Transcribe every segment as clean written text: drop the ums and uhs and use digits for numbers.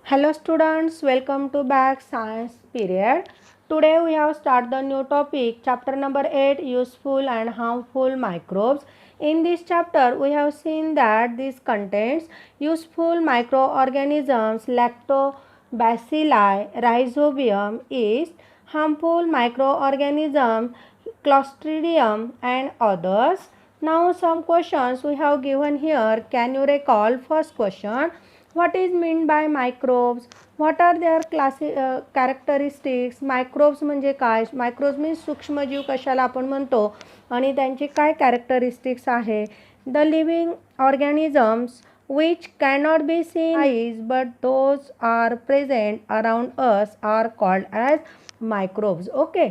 Hello students, welcome to back science period. Today we have started the new topic, chapter number 8, useful and harmful microbes. In this chapter we have seen that this contains useful microorganisms, lactobacilli, rhizobium, yeast, harmful microorganisms, clostridium and others. Now some questions we have given here. Can you recall? First question, what is meant by microbes? What are their characteristics? Microbes म्हणजे काय? Microbes means सूक्ष्मजीव कशाला आपण म्हणतो आणि त्यांची काय characteristics आहे? The living organisms which cannot be seen eyes but those are present around us are called as microbes. Okay,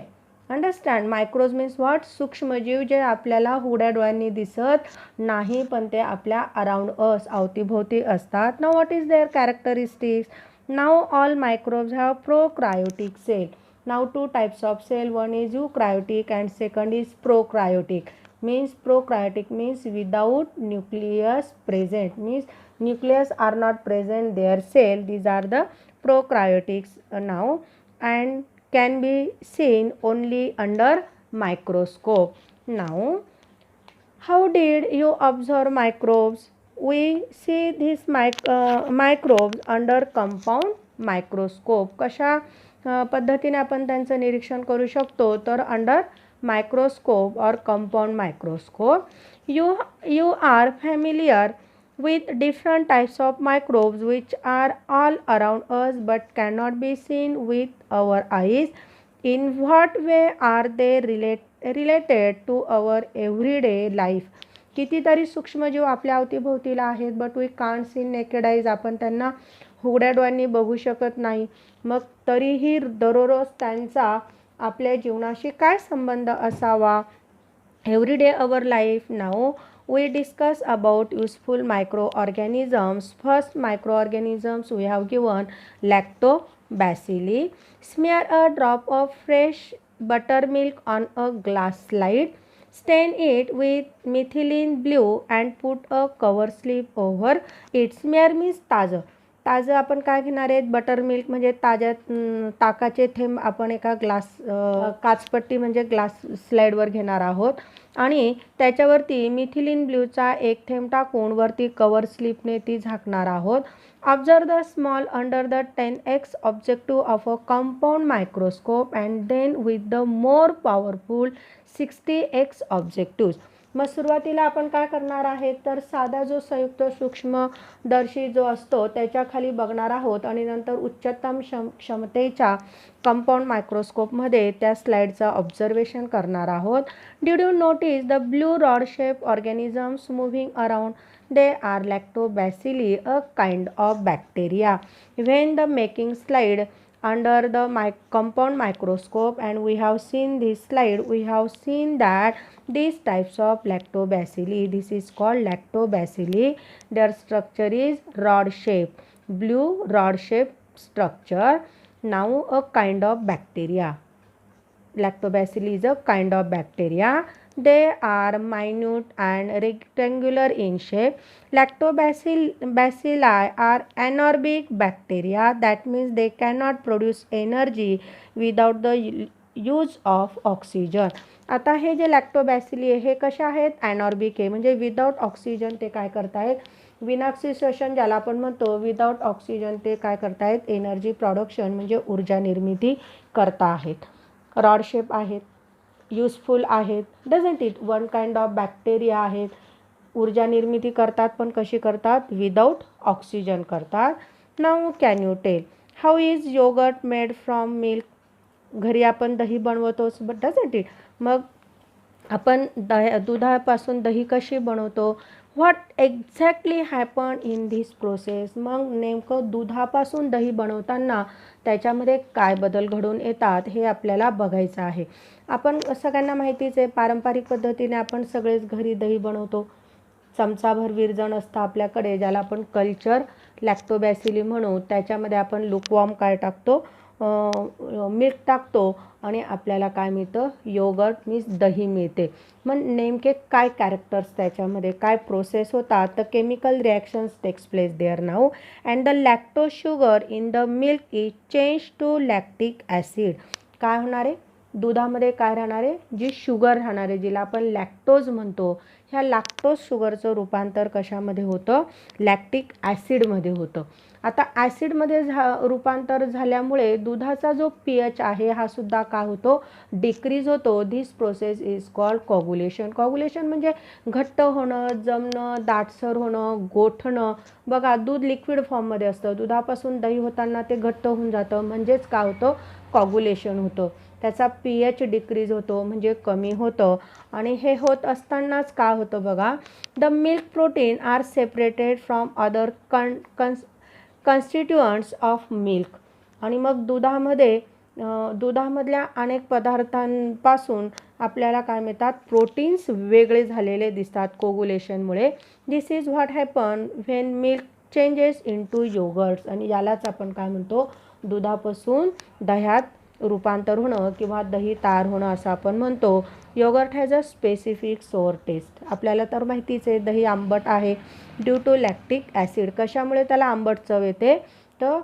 understand. Microbes means what? सूक्ष्मजीव जे आपल्याला उघड्या डोळ्यांनी दिसत नाही पण ते आपल्या अराउंड अस अवतीभोवती असतात. Now what is their characteristics? Now all microbes have prokaryotic cell. Now two types of cell, one is eukaryotic and second is prokaryotic. means prokaryotic means without nucleus present, means nucleus are not present their cell. These are the prokaryotics now and can be seen only under microscope. Now how did you observe microbes? We see these microbes under compound microscope. कशा पद्धतीने आपण त्यांचं निरीक्षण करू शकतो तर under microscope or compound microscope. You are familiar with different types of microbes which are all around us but cannot be seen with our eyes. In what way are they related to our everyday life? कितीतरी सूक्ष्मजीव आपल्या अवतीभोवतीला आहेत but we can't see naked eyes. आपण त्यांना उघड्या डोळ्यांनी बघू शकत नाही. मग तरीही दररोज त्यांचा आपल्या जीवनाशी काय संबंध असावा? Everyday our life. Now we discuss about useful microorganisms. First microorganisms we have given lactobacilli. Smear a drop of fresh buttermilk on a glass slide. Stain it with methylene blue and put a cover slip over it. Smear means ताजं आपण काय घेणार आहेत? Butter milk म्हणजे ताज्या ताकाचे थेंब आपण एका काचपट्टी म्हणजे ग्लास स्लाईडवर घेणार आहोत आणि त्याच्यावरती मिथिलीन ब्ल्यूचा एक थेंब टाकून वरती कवर स्लिपने ती झाकणार आहोत. Observe the small under the 10x objective of a compound microscope and then with the more powerful 60x objective. मग सुरुवातीला आपण काय करणार आहे तर साधा जो संयुक्त सूक्ष्मदर्शी जो असतो त्याच्या खाली बघणार आहोत आणि नंतर उच्चतम क्षमतेच्या कंपाऊंड मायक्रोस्कोपमध्ये त्या स्लाईडचं ऑब्झर्वेशन करणार आहोत. Did you notice the blue rod shape organisms moving around? They are lactobacilli, a kind of bacteria. When the making slide under the compound microscope and we have seen this slide, we have seen that these types of lactobacilli, this is called lactobacilli. Their structure is rod shape, blue rod shape structure. Now a kind of bacteria. Lactobacilli is a kind of bacteria. They are minute and rectangular in shape. Lactobacilli are anaerobic bacteria. That means they cannot produce energy without the use of oxygen. आता हे जे लॅक्टोबॅसिली आहे हे कशा आहेत? ॲनॉर्बिक आहे म्हणजे without oxygen ते काय करतायत? विनाक्षी श्वसन ज्याला आपण म्हणतो, विदाउट ऑक्सिजन ते काय करतायत? एनर्जी प्रोडक्शन म्हणजे ऊर्जा निर्मिती करता आहेत. रॉड शेप आहेत, युजफुल आहेत, doesn't it? One kind of bacteria आहेत. ऊर्जा निर्मिती करतात पण कशी करतात? विदाउट ऑक्सिजन करतात. Now can you tell how is yogurt made from milk? घरी आपण दही बनवतोच बट डझंट इट? मग आपण दुधापासून दही कशी बनवतो? What exactly happen in this process? मग नेमकं दुधापासून दही बनवताना त्याच्यामध्ये काय बदल घडून येतात हे आपल्याला बघायचं आहे. आपण सगळ्यांना माहितीच आहे पारंपरिक पद्धतीने आपण सगळेच घरी दही बनवतो. चमचाभर विरजण असतं आपल्याकडे ज्याला आपण कल्चर लॅक्टोबॅसिली म्हणू. त्याच्यामध्ये आपण लुकवॉर्म काय टाकतो? मिल्क टाकतो आणि आपल्याला काय मिळतं, योगर्ट मीन्स दही मिळते. मग नेमके काय कॅरेक्टर्स त्याच्यामध्ये काय प्रोसेस होतात, तर chemical reactions takes place there now and the lactose sugar in the milk is change to lactic acid. काय होणार आहे, दुधामध्ये काय राहणार आहे, जी शुगर राहणार आहे, जिला आपण लॅक्टोज म्हणतो, ह्या लॅक्टोज शुगरचं रूपांतर कशामध्ये होतं, लॅक्टिक ॲसिडमध्ये होतं. आता ॲसिडमध्ये रूपांतर झाल्यामुळे दुधाचा जो pH आहे हा सुद्धा काय होतो, डिक्रीज होतो. This process is called coagulation. Coagulation म्हणजे घट्ट होणं, जमणं, दाटसर होणं, गोठणं. बघा, दूध लिक्विड फॉर्ममध्ये असतं, दुधापासून दही होताना ते घट्ट होऊन जातं, म्हणजेच काय होतं, कॉग्युलेशन होतं. त्याचा pH डिक्रीज होतो म्हणजे कमी होतं. आणि हे होत असतानाच काय होतं बघा, the milk protein are separated from other constituents of milk. आणि मग दुधामधल्या अनेक पदार्थांपासून आपल्याला काय मिळतात, प्रोटीन्स वेगळे झालेले दिसतात कोगुलेशनमुळे. This is what happen when milk changes into yogurts. आणि यालाच आपण काय म्हणतो, दुधापासून दह्यात रूपांतर होणं किंवा दही तयार होणं असं आपण म्हणतो. Yogurt has a specific sour taste. आपल्याला तर माहितीच आहे दही आंबट आहे ड्यू टू लॅक्टिक ॲसिड. कशामुळे त्याला आंबट चव येते, तर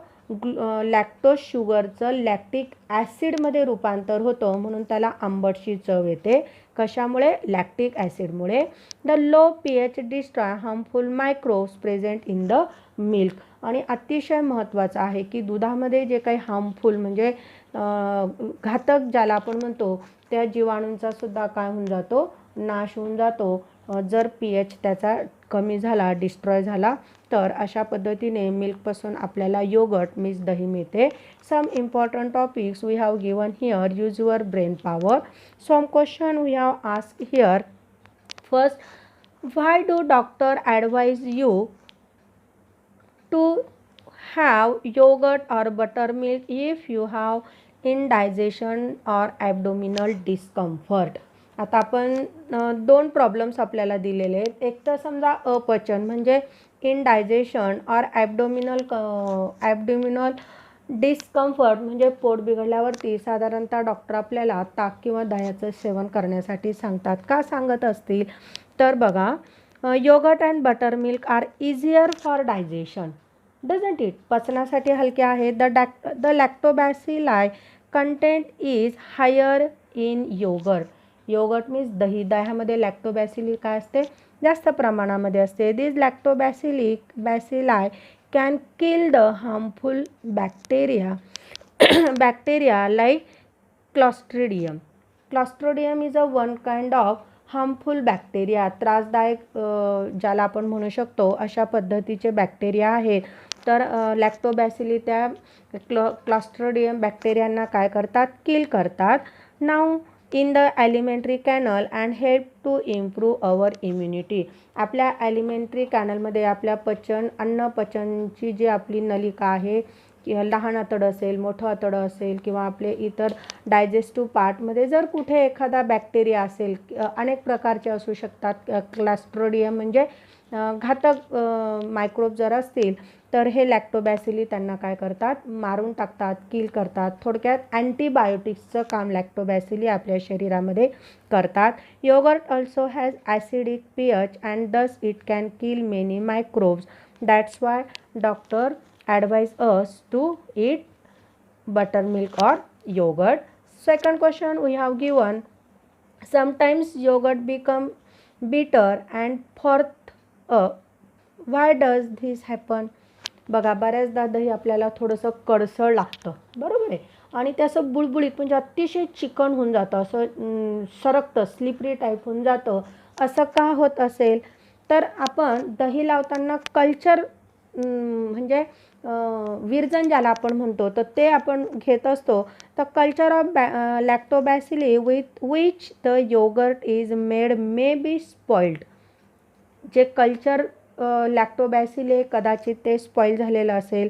लॅक्टोज शुगरचं लॅक्टिक ॲसिडमध्ये रूपांतर होतं म्हणून त्याला आंबटशी चव येते. कशामुळे, लॅक्टिक ॲसिडमुळे. The low pH destroy harmful microbes present in the milk. आणि अतिशय महत्त्वाचं आहे की दुधामध्ये जे काही हार्मफुल म्हणजे घातक ज्याला आपण म्हणतो त्या जीवाणूंचा सुद्धा काय होऊन जातो, नाश होऊन जातो जर pH त्याचा कमी झाला, डिस्ट्रॉय झाला तर. अशा पद्धतीने मिल्कपासून आपल्याला योगर्ट मीन्स दही मिळते. Some important topics we have given here. Use your brain power. Some question we have asked here. First, why do doctor advise you to have yogurt or buttermilk if you have indigestion or abdominal discomfort. आता आपण दोन problems आपल्याला दिलेले आहेत. एक तर समजा अपचन म्हणजे इनडायजेशन और ॲबडोमिनल डिस्कम्फर्ट म्हणजे पोट बिघडल्यावरती साधारणतः डॉक्टर आपल्याला ताक किंवा दह्याचं सेवन करण्यासाठी सांगतात. का सांगत असतील तर बघा, yogurt and buttermilk are easier for digestion, doesn't it. पचनासाठी हलके आहे. The lactobacilli content is higher in yogurt. Yogurt means दही, दह्यामध्ये लॅक्टोबॅसिली काय असते, जास्त प्रमाणामध्ये असते. This bacilli can kill the harmful bacteria like clostridium. Clostridium is a one kind of harmful bacteria. त्रासदायक ज्याला आपण म्हणू शकतो अशा पद्धतीचे बॅक्टेरिया आहेत. तर लॅक्टोबॅसिली त्या क्लॉस्ट्रिडियम बॅक्टेरियांना काय करतात, किल करतात. Now in the alimentary canal and help to improve our immunity. आपल्या ॲलिमेंटरी कॅनलमध्ये आपल्या अन्नपचनची जी आपली नलिका आहे, लहान आतडं असेल, मोठं आतडं असेल किंवा आपले इतर डायजेस्टिव्ह पार्टमध्ये जर कुठे एखादा बॅक्टेरिया असेल, अनेक प्रकारचे असू शकतात, क्लॉस्ट्रिडियम म्हणजे घातक मायक्रोब जर असतील तर हे लॅक्टोबॅसिली त्यांना काय करतात, मारून टाकतात, किल करतात. थोडक्यात अँटीबायोटिक्सचं काम लॅक्टोबॅसिली आपल्या शरीरामध्ये करतात. Yogurt also has acidic pH and thus it can kill many microbes. That's why doctor advise us to eat buttermilk or yogurt. Second question we have given, sometimes yogurt become bitter and fourth why does this happen. बघा, बऱ्याचदा दही आपल्याला थोडंसं कडसळ लागतं, बरोबर आहे, आणि ते असं बुळबुळीत म्हणजे अतिशय चिकन होऊन जातं, असं सरकतं, स्लिपरी टाईप होऊन जातं. असं का होत असेल तर आपण दही लावताना कल्चर म्हणजे विरजन ज्याला आपण म्हणतो तर ते आपण घेत असतो. तर culture of lactobacilli with which the yogurt is made may be spoiled. जे कल्चर लॅक्टोबॅसिली कदाचित ते स्पॉइल झालेलं असेल.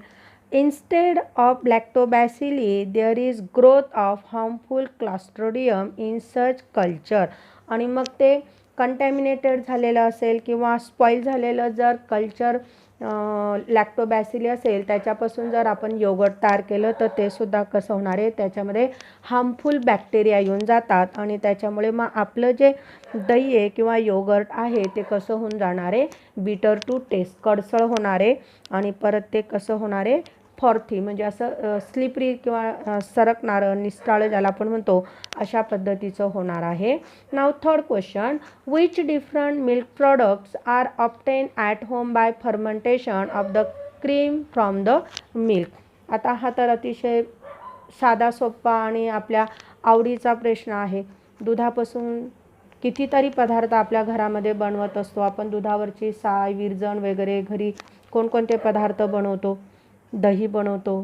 Instead of lactobacilli there is growth of harmful clostridium in such culture. आणि मग ते कंटॅमिनेटेड झालेलं असेल किंवा स्पॉइल झालेलं जर कल्चर लॅक्टोबॅसिली असेल त्याच्यापासून जर आपण योगर्ट तयार केलं तर ते सुद्धा कसं होणार आहे, त्याच्यामध्ये हार्मफुल बॅक्टेरिया येऊन जातात आणि त्याच्यामुळे मग आपलं जे दही आहे किंवा योगर्ट आहे ते कसं होऊन जाणार आहे, बिटर टू टेस्ट, कडसळ होणार आहे आणि परत ते कसं होणार आहे, फॉर्थी म्हणजे असं स्लिपरी किंवा सरकणारं निस्ताळं ज्याला आपण म्हणतो अशा पद्धतीचं होणार आहे. Now third question, which different milk products are obtain at home by fermentation of the cream from the milk. आता हा तर अतिशय साधा सोपा आणि आपल्या आवडीचा प्रश्न आहे. दुधापासून कितीतरी पदार्थ आपल्या घरामध्ये बनवत असतो आपण. दुधावरची साय, विरजण वगैरे घरी कोणकोणते पदार्थ बनवतो, दही बनवतो,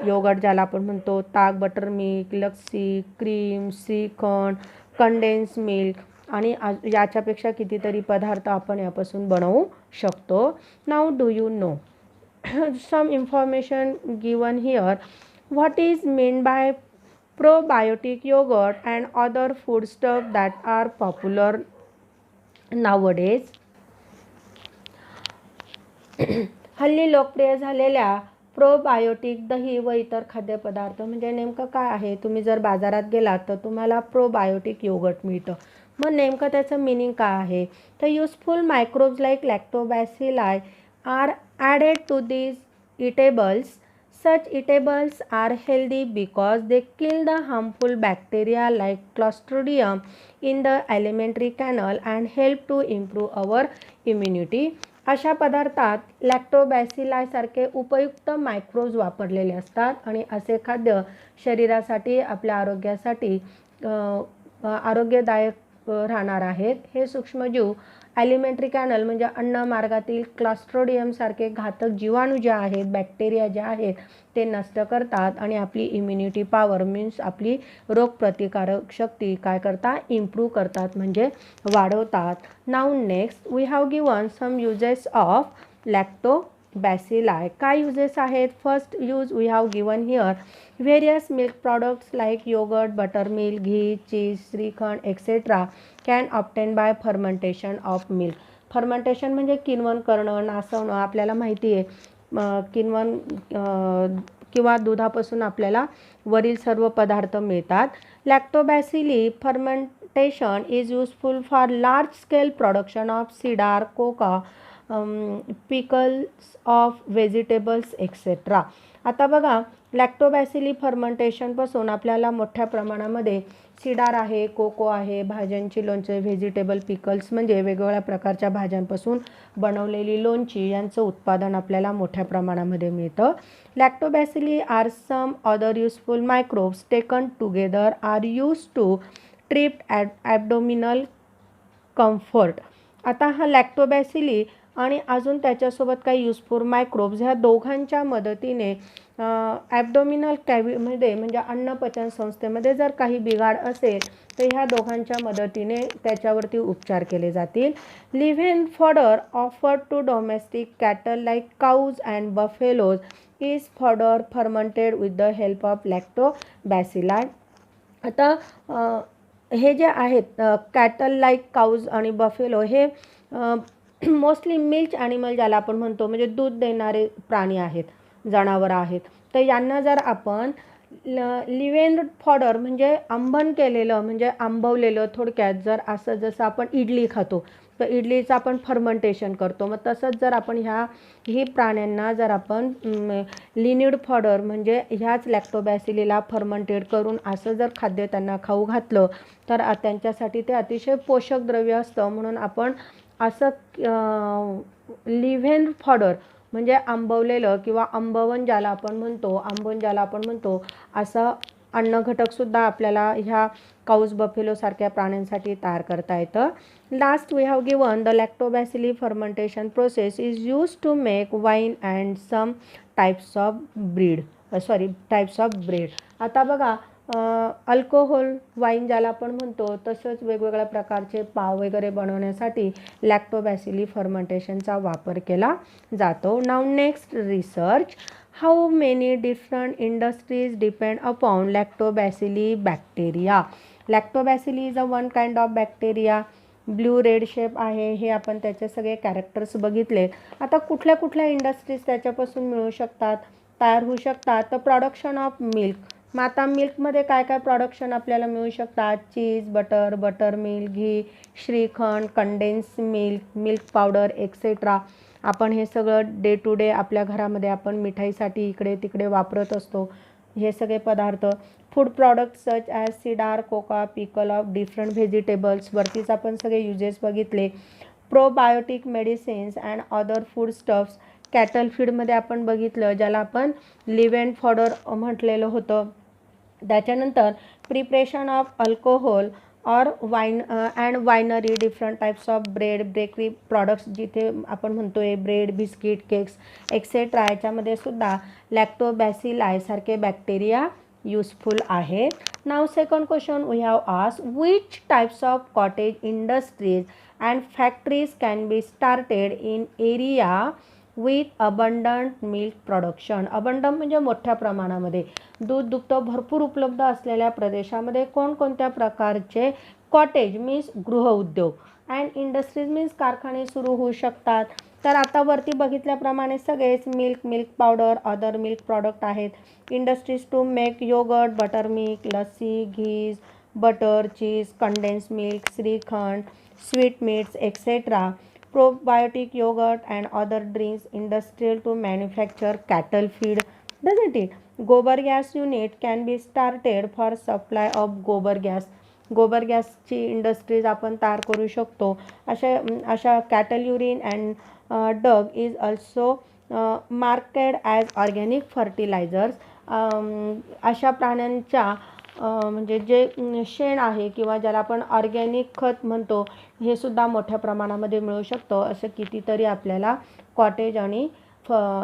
योगर्ट ज्याला आपण म्हणतो, ताक, butter milk, lassi, cream, shrikhand, condense milk आणि याच्यापेक्षा कितीतरी पदार्थ आपण यापासून बनवू शकतो. Now do you know some information given here. What is meant by probiotic yogurt and other foodstuff that are popular nowadays? हल्ली लोकप्रिय झालेल्या प्रोबायोटिक दही व इतर खाद्यपदार्थ म्हणजे नेमकं काय आहे. तुम्ही जर बाजारात गेलात तर तुम्हाला प्रोबायोटिक योगर्ट मिळतं. मग नेमकं त्याचं मिनिंग काय आहे, तर useful microbes like lactobacilli are added to these eatables. Such eatables are healthy because they kill the harmful bacteria like Clostridium in the alimentary canal and help to improve our immunity. अशा पदार्थात लॅक्टोबॅसिलायसारखे उपयुक्त microbes वापरलेले असतात आणि असे खाद्य शरीरासाठी, आपल्या आरोग्यासाठी आरोग्यदायक राहणार आहेत. हे सूक्ष्मजीव ॲलिमेंटरी कॅनल म्हणजे अन्नमार्गातील क्लॉस्ट्रोडियमसारखे घातक जीवाणू जे आहेत, बॅक्टेरिया जे आहेत ते नष्ट करतात आणि आपली इम्युनिटी पॉवर मीन्स आपली रोगप्रतिकारक शक्ती काय करतात, इम्प्रूव्ह करतात म्हणजे वाढवतात. Now next we have given some uses of lactobacilli. काय युजेस आहेत. First use we have given here various milk products like yogurt, butter milk, ghee, cheese, shrikhand etcetera can obtain by fermentation of milk. Fermentation म्हणजे किण्वन करणं, नासवणं. आपल्याला माहिती आहे किण्वन किंवा दुधापासून आपल्याला वरील सर्व पदार्थ मिळतात. Lactobacilli fermentation is useful for large scale production of cider, cocoa, pickles of vegetables etcetera. आता बघा लॅक्टोबॅसिली फर्मेंटेशनपासून आपल्याला मोठ्या प्रमाणामध्ये सिडार आहे, कोको आहे, भाज्यांची लोणचे, व्हेजिटेबल पिकल्स म्हणजे वेगवेगळ्या प्रकारच्या भाज्यांपासून बनवलेली लोणची यांचं उत्पादन आपल्याला मोठ्या प्रमाणामध्ये मिळतं. Lactobacilli are some other useful microbes taken together are use to treat abdominal comfort. आता हा लॅक्टोबॅसिली आणि अजून त्याच्यासोबत काही युजफुल मायक्रोब्स ह्या दोघांच्या मदतीने ॲबडोमिनल कॅव्हिटीमध्ये म्हणजे अन्नपचन संस्थेमध्ये जर काही बिघाड असेल तर ह्या दोघांच्या मदतीने त्याच्यावरती उपचार केले जातील. Leaven fodder offered to domestic cattle like cows and buffaloes is fodder fermented with the help of lactobacilli. आता हे जे आहेत कॅटल लाईक काऊज आणि बफेलो हे मोस्टली मिल्क ॲनिमल ज्याला आपण म्हणतो म्हणजे दूध देणारे प्राणी आहेत, जनावरं आहेत. तर यांना जर आपण लिव्हेन फॉडर म्हणजे आंबण केलेलं म्हणजे आंबवलेलं, थोडक्यात जर असं जसं आपण इडली खातो तर इडलीचं आपण फर्मेंटेशन करतो, मग तसंच जर आपण ही प्राण्यांना जर आपण लिनिड फॉडर म्हणजे ह्याच लॅक्टोबॅसिलीला फर्मेंटेड करून असं जर खाद्य त्यांना खाऊ घातलं तर त्यांच्यासाठी ते अतिशय पोषक द्रव्य असतं. म्हणून आपण असं लिव्हेन फॉडर म्हणजे आंबवलेलं किंवा आंबवण ज्याला आपण म्हणतो असं अन्नघटकसुद्धा आपल्याला ह्या काऊज, बफेलोसारख्या प्राण्यांसाठी तयार करता येतं. Last we have given the lactobacilli fermentation process is use to make wine and some types of bread. आता बघा अल्कोहोल, वाईन ज्याला आपण म्हणतो तसंच वेगवेगळ्या प्रकारचे पाव वगैरे बनवण्यासाठी लॅक्टोबॅसिली फर्मेंटेशनचा वापर केला जातो. Now next research. How many different industries depend upon lactobacilli bacteria. Lactobacilli is a one kind of bacteria blue red shape आहे, हे आपण त्याचे सगळे कॅरेक्टर्स बघितले. आता कुठल्या कुठल्या इंडस्ट्रीज त्याच्यापासून मिळू शकतात, तयार होऊ शकतात? तर प्रोडक्शन ऑफ मिल्क. मग आता मिल्कमध्ये काय काय प्रोडक्शन आपल्याला मिळू शकतात? Cheese, butter, butter milk, ghee, shrikhand, condense milk, milk powder etcetera. आपण हे सगळं डे टू डे आपल्या घरामध्ये आपण मिठाईसाठी इकडे तिकडे वापरत असतो हे सगळे पदार्थ. Food products such as cider, Coca, pickle of different vegetables, वरतीच आपण सगळे युजेस बघितले. Probiotic medicines and other food stuffs. Cattle फीडमध्ये आपण बघितलं, ज्याला आपण लिव्ह अँड फॉडर म्हटलेलं होतं. त्याच्यानंतर प्रिपरेशन ऑफ अल्कोहोल और wine and winery, different types of bread, bakery products, जिथे आपण म्हणतोय ब्रेड, बिस्किट, केक्स एक्सेट्रा. याच्यामध्ये सुद्धा लॅक्टोबॅसिलाई सारखे बॅक्टेरिया युजफुल आहे. Now second question we have asked, which types of cottage industries and factories can be started in area with abundant milk production. Abundant म्हणजे मोठ्या प्रमाणामध्ये दूध दुभतं भरपूर उपलब्ध असलेल्या प्रदेशामध्ये कोणकोणत्या प्रकारचे कॉटेज मीन्स गृहउद्योग अँड इंडस्ट्रीज मीन्स कारखाने सुरू होऊ शकतात? तर आता वरती बघितल्याप्रमाणे सगळेच milk, milk powder, other milk product आहेत. Industries to make yogurt, butter milk, lassi, ghees, butter, cheese, condense milk, shrikhand, sweet meats etcetera. Probiotic yogurt and other drinks, industrial to manufacture cattle feed, doesn't it? Gobar gas unit can be started for supply of gobar gas. गोबर गॅसची industries आपण तयार करू शकतो. अशा cattle urine and dung is also market as organic fertilisers. अशा प्राण्यांच्या म्हणजे जे शेण आहे किंवा ज्याला आपण ऑर्गॅनिक खत म्हणतो, हे सुद्धा मोठ्या प्रमाणामध्ये मिळू शकतं. असं कितीतरी आपल्याला कॉटेज आणि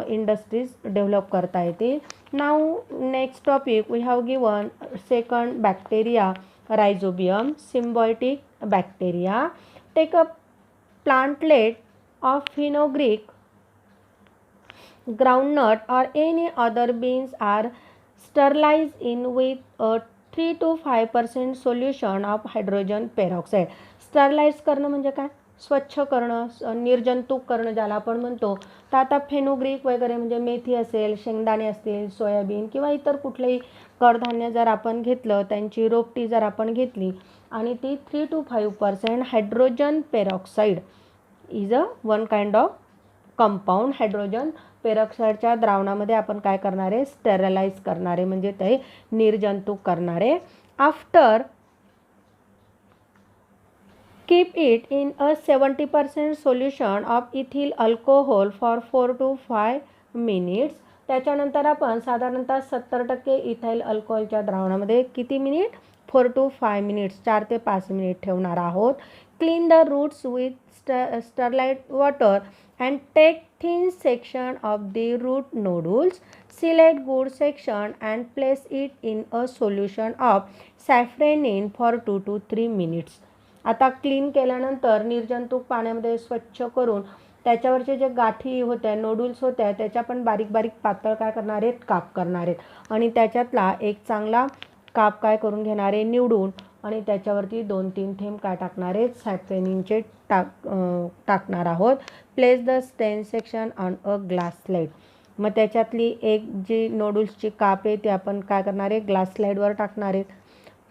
इंडस्ट्रीज डेव्हलप करता येतील. Now next topic we have given second bacteria rhizobium symbiotic bacteria. Take a plantlet of fenugreek, groundnut or any other beans are sterilized in with a 3 to 5% solution of hydrogen peroxide. Sterilise करणं म्हणजे काय? स्वच्छ करणं, निर्जंतुक करणं ज्याला आपण म्हणतो. तर आता फेनुग्रीक वगैरे म्हणजे मेथी असेल, शेंगदाणे असतील, सोयाबीन किंवा इतर कुठलेही कडधान्य जर आपण घेतलं, त्यांची रोपटी जर आपण घेतली आणि ती 3 to 5% hydrogen peroxide is a one kind of compound. Hydrogen पेरॉक्साईडच्या द्रावणामध्ये आपण काय करणार आहे? स्टेरलाइज करणार आहे, म्हणजे ते निर्जंतुक करणारे. After keep it in a 70% solution of ethyl alcohol for 4 to 5 minutes. त्याच्यानंतर आपण साधारणतः 70% इथाइल अल्कोहोलच्या द्रावणामध्ये किती मिनिट? 4 to 5 मिनिट्स, 4 ते 5 मिनिट ठेवणार आहोत. Clean the roots with sterile water and take thin section of the root nodules. Select good section and place it in a solution of safranin for 2 to 3 minutes. आता clean केल्यानंतर निर्जंतुक पाण्यामध्ये स्वच्छ करून त्याच्यावरचे जे गाठी होत्या, नोडल्स होत्या, त्याच्या पण बारीक बारीक पातळ काय करणार आहेत? काप करणार आहेत. आणि त्याच्यातला एक चांगला काप काय करून घेणार आहे? निवडून, आणि त्याच्यावरती 2-3 थेंब काय टाकणार आहेत? सॅफ्रेनिनचे टाकणार आहोत. Place the stain section on a glass slide. मग त्याच्यातली एक जी नोडल्सची काप आहे ती आपण काय करणार आहे? ग्लास स्लाइडवर टाकणार आहेत.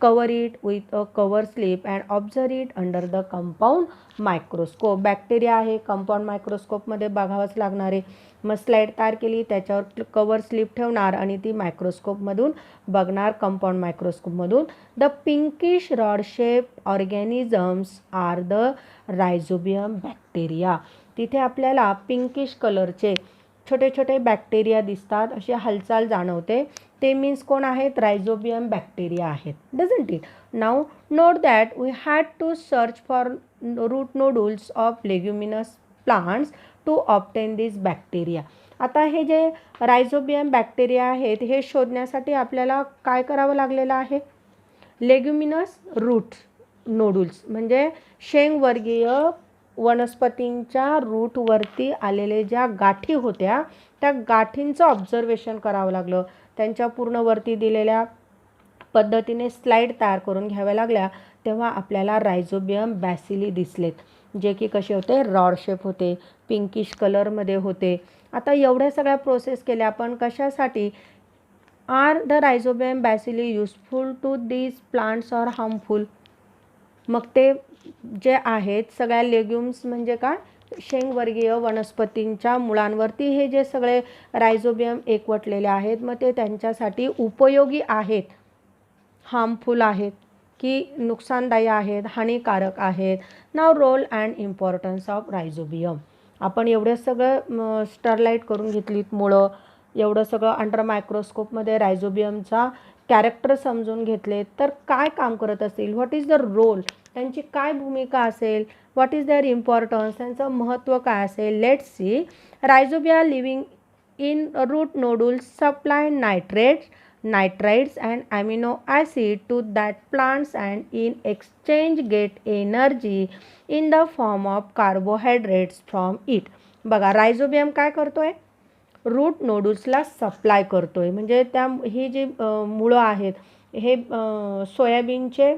Cover it with a cover slip and observe it under the compound microscope. Bacteria आहे, कंपाऊंड मायक्रोस्कोपमध्ये बघावंच लागणार आहे. मग स्लाईड तयार केली, त्याच्यावर कवर स्लिप ठेवणार आणि ती मायक्रोस्कोपमधून बघणार, कंपाऊंड मायक्रोस्कोपमधून. The pinkish rod shape organisms are the rhizobium bacteria. तिथे आपल्याला पिंकिश कलरचे छोटे छोटे बॅक्टेरिया दिसतात, अशी हालचाल जाणवते. ते मीन्स कोण आहेत? रायझोबियम बॅक्टेरिया आहेत. Doesn't it? Now note that we had to search for root nodules of leguminous plants to obtain this bacteria. आता हे जे रायझोबियम बॅक्टेरिया आहेत हे शोधण्यासाठी आपल्याला काय करावं लागलेलं आहे? लेग्युमिनस रूट नोडल्स म्हणजे शेंगवर्गीय वनस्पतींच्या रूटवरती आलेले ज्या गाठी होत्या त्या गाठींचं ऑब्झर्वेशन करावं लागलं. त्यांच्या पूर्ण वरती दिलेल्या पद्धतीने स्लाईड तयार करून घ्याव्या लागल्या तेव्हा आपल्याला रायझोबियम बॅसिली दिसलेत, जे की कसे होते, रॉड शेप होते, पिंकिश कलरमध्ये होते. आता एवढ्या सगळ्या प्रोसेस केल्या आपण कशासाठी? Are the rhizobium bacilli useful to these plants or harmful? मग ते जे आहेत सगळ्या लेग्युम्स म्हणजे काय, शेंगवर्गीय वनस्पतींच्या मुळांवरती हे जे सगळे रायझोबियम एकवटलेले आहेत, मग ते त्यांच्यासाठी उपयोगी आहेत, हार्मफुल आहेत की नुकसानदायी आहेत, हानिकारक आहेत? Now role and importance of rhizobium. आपण एवढं सगळं स्टरलाईट करून घेतलीत मुळं, एवढं सगळं अंडर मायक्रोस्कोपमध्ये रायझोबियमचा कॅरेक्टर समजून घेतले, तर काय काम करत असतील, व्हॉट इज द रोल, त्यांची काय भूमिका असेल, व्हॉट इज देअर इम्पॉर्टन्स, त्यांचं महत्त्व काय असेल? Let's see. Rhizobia living in root nodules supply nitrites and amino acid to that plants and in exchange get energy in the form of carbohydrates from it. बघा, rhizobium काय करतोय? Route नोडल्सला supply करतोय. म्हणजे ही जी मुळं आहेत, हे सोयाबीनचे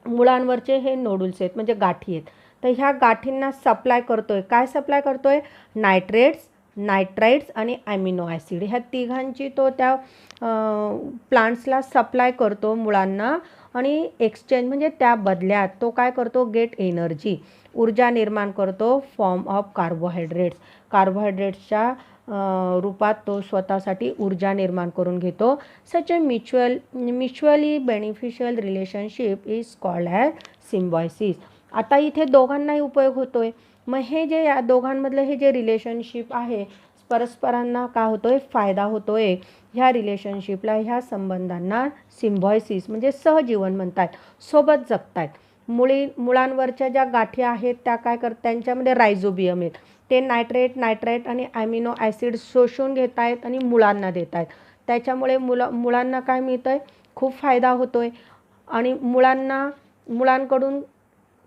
मुळांवरचे हे नोडल्स आहेत, म्हणजे गाठी आहेत. तर ह्या गाठींना सप्लाय करतोय. काय सप्लाय करतोय? नायट्राइट्स आणि ॲमिनो ॲसिड, ह्या तिघांची तो त्या प्लांट्सला सप्लाय करतो, मुळांना. आणि एक्सचेंज म्हणजे त्या बदल्यात तो काय करतो? गेट एनर्जी, ऊर्जा निर्माण करतो, फॉर्म ऑफ कार्बोहायड्रेट्सच्या रूपात तो स्वतःसाठी ऊर्जा निर्माण करून घेतो. Such a mutually beneficial relationship is called as symbiosis. आता इथे दोघांनाही उपयोग होतोय. मग हे जे या दोघांमधलं हे जे रिलेशनशिप आहे, परस्परांना काय होतोय? फायदा होतोय. ह्या रिलेशनशिपला, ह्या संबंधांना सिम्बायोसिस म्हणजे सहजीवन म्हणतात, सोबत जगतायत. मुळांवरच्या ज्या गाठी आहेत त्या काय त्यांच्यामध्ये रायझोबियम आहेत, ते नायट्राइट आणि ॲमिनो ॲसिड शोषून घेत आहेत आणि मुळांना देत आहेत. त्याच्यामुळे मुळांना काय मिळतं आहे? खूप फायदा होतो आहे. आणि मुळांकडून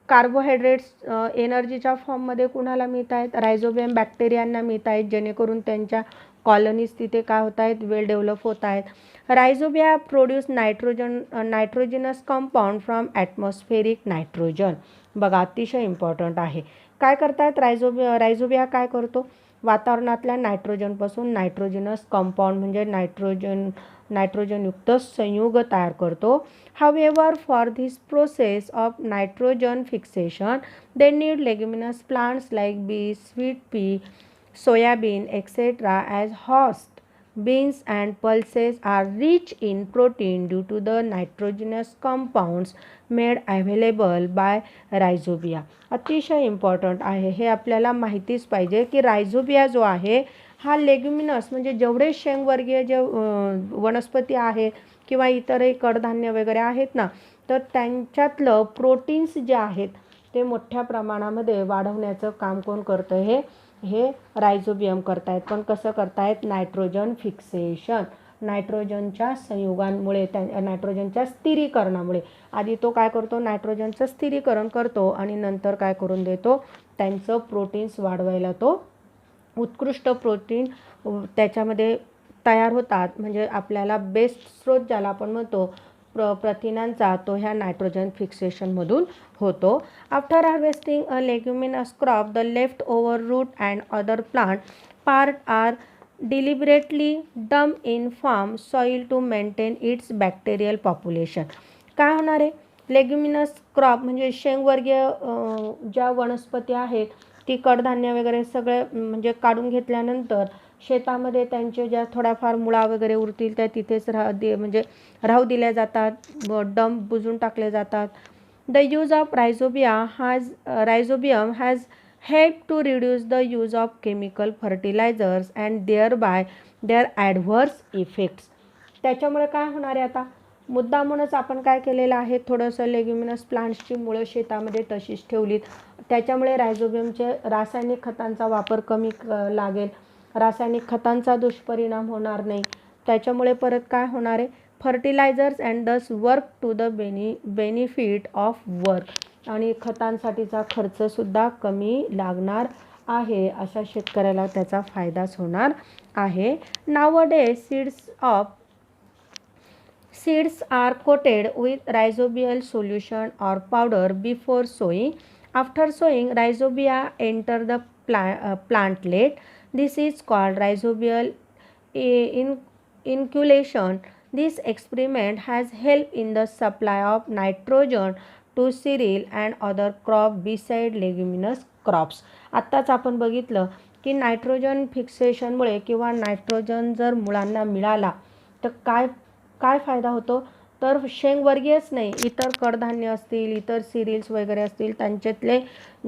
कार्बोहायड्रेट्स एनर्जीच्या फॉर्ममध्ये कुणाला मिळत आहेत? रायझोबियम बॅक्टेरियांना मिळत आहेत, जेणेकरून कॉलनीज तिथे काय होत आहेत? वेल डेव्हलप होत आहेत. Rhizobia produce nitrogenous compound from atmospheric nitrogen. बघा, अतिशय इम्पॉर्टंट आहे. काय करतात रायझोबिया काय करतो? वातावरणातल्या नायट्रोजनपासून नायट्रोजनस कंपाऊंड म्हणजे नायट्रोजनयुक्त संयुग तयार करतो. However, for this process of nitrogen fixation, they need leguminous plants like beans, sweet pea, soybean, etc. as host. Beans and pulses are rich in protein due to the nitrogenous compounds made available by rhizobia. अतिशय important आहे, हे आपल्याला माहितीच पाहिजे की रायझोबिया जो आहे हा लेग्युमिनस म्हणजे जेवढे शेंगवर्गीय जे वनस्पती आहेत किंवा इतरही कडधान्य वगैरे आहेत ना, तर त्यांच्यातलं प्रोटीन्स जे आहेत ते मोठ्या प्रमाणामध्ये वाढवण्याचं काम कोण करतं? हे रायझोबियम करतायत. पण कसं करतायत? नायट्रोजन फिक्सेशन, नायट्रोजनच्या संयुगांमुळे, नायट्रोजनच्या स्थिरीकरणामुळे. आधी तो काय करतो? नायट्रोजनचं स्थिरीकरण करतो आणि नंतर काय करून देतो? त्यांचं प्रोटीन्स वाढवायला तो उत्कृष्ट प्रोटीन त्याच्यामध्ये तयार होतात. म्हणजे आपल्याला बेस्ट स्रोत ज्याला आपण म्हणतो प्रथिनांचा, तो ह्या नायट्रोजन फिक्सेशनमधून होतो. After harvesting a leguminous crop, the left over root and other plant part are deliberately dump in farm soil to maintain its bacterial population. काय होणार आहे? लेग्युमिनस क्रॉप म्हणजे शेंगवर्गीय ज्या वनस्पती आहेत, ती कडधान्य वगैरे सगळे म्हणजे काढून घेतल्यानंतर शेतामध्ये त्यांचे ज्या थोड्याफार मुळा वगैरे उरतील त्या तिथेच राहू दिल्या जातात, डंप बुजून टाकले जातात. The use of rhizobium has help to reduce the use of chemical fertilisers and their adverse effects. त्याच्यामुळे काय होणार आहे? आता मुद्दामूनच आपण काय केलेलं आहे? थोडंसं लेग्युमिनस प्लांट्सची मुळं शेतामध्ये तशीच ठेवलीत. त्याच्यामुळे रायझोबियमचे रासायनिक खतांचा वापर कमी लागेल, रासायनिक खतांचा दुष्परिणाम होणार नाही. त्याच्यामुळे परत काय होणार आहे? Fertilisers and thus work to the benefit of work, आणि खतांसाठीचा खर्चसुद्धा कमी लागणार आहे. अशा शेतकऱ्याला त्याचा फायदाच होणार आहे. Nowadays Seeds are coated with rhizobial solution or powder before sowing. After sowing, rhizobia enter the plantlet. This is called rhizobial inoculation. This experiment has helped in the supply of nitrogen to cereal and other crop beside leguminous crops. आत्ताच आपण बघितलं की nitrogen फिक्सेशनमुळे किंवा nitrogen जर मुळांना मिळाला तर काय काय फायदा होतो, तर शेंगवर्गीयच नाही, इतर कडधान्य असतील, इतर सिरियल्स वगैरे असतील, त्यांच्यातले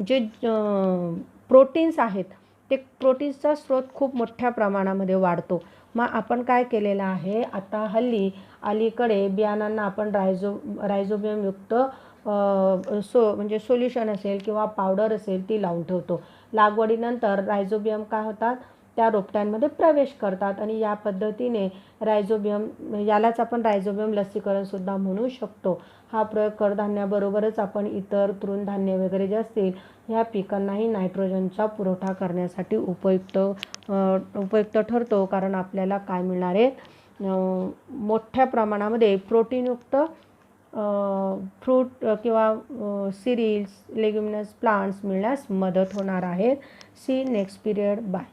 जे प्रोटीन्स आहेत ते प्रोटीन्सचा स्रोत खूप मोठ्या प्रमाणामध्ये वाढतो. मग आपण काय केलेलं आहे, आता हल्ली अलीकडे बियाणांना आपण रायझोबियमयुक्त म्हणजे सोल्युशन असेल किंवा पावडर असेल ती लावून ठेवतो. लागवडीनंतर रायझोबियम काय होतात, त्या रोपट्यांमध्ये प्रवेश करतात आणि या पद्धतीने रायझोबियम, यालाच आपण रायझोबियम लसीकरणसुद्धा म्हणू शकतो. हा प्रयोग कडधान्याबरोबरच आपण इतर तृणधान्य वगैरे जे असतील ह्या पिकांनाही नायट्रोजनचा पुरवठा करण्यासाठी उपयुक्त ठरतो. कारण आपल्याला काय मिळणार आहे, मोठ्या प्रमाणामध्ये प्रोटीनयुक्त फ्रूट किंवा सिरियल्स, लेग्युमिनस प्लांट्स मिळण्यास मदत होणार आहेत. See next period. बाय.